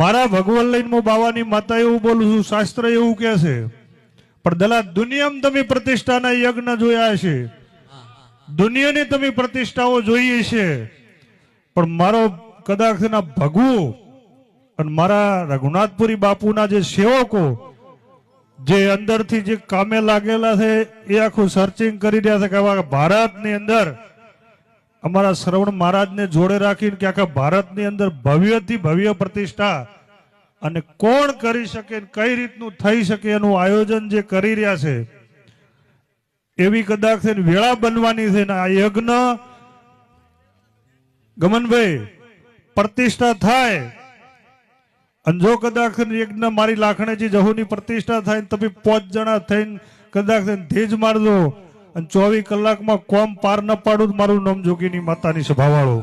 મારા ભગવાન લઈને હું બાવાની માતા એવું બોલું છું, શાસ્ત્ર એવું કહે છે, પણ દલા દુનિયામાં તમે પ્રતિષ્ઠાના યજ્ઞ જોયા છે, દુનિયાની તમે પ્રતિષ્ઠાઓ જોઈએ છે, પણ મારો કદાચ ભગવું અને મારા રઘુનાથપુરી બાપુના જે સેવકો જે અંદરથી જે કામે લાગેલા છે એ આખું સર્ચિંગ કરી રહ્યા છે કે આવા ભારતની અંદર અમારા શ્રવણ મહારાજને જોડે રાખીને કે આખા ભારતની અંદર ભવ્યથી ભવ્ય પ્રતિષ્ઠા અને કોણ કરી શકે, કઈ રીતનું થઈ શકે એનું આયોજન જે કરી રહ્યા છે એવી કદાચ વેળા બનવાની છે ને આ યજ્ઞ ગમનભાઈ પ્રતિષ્ઠા થાય અને જો કદાચ યજ્ઞ મારી લાખણેજી જહુની પ્રતિષ્ઠા થાય તમે 5 જણા થઈને કદાચ ધેજ મારજો અને 24 કલાકમાં કોમ પાર ન પાડું મારું નામ જોગીની માતાની સભાવાળો.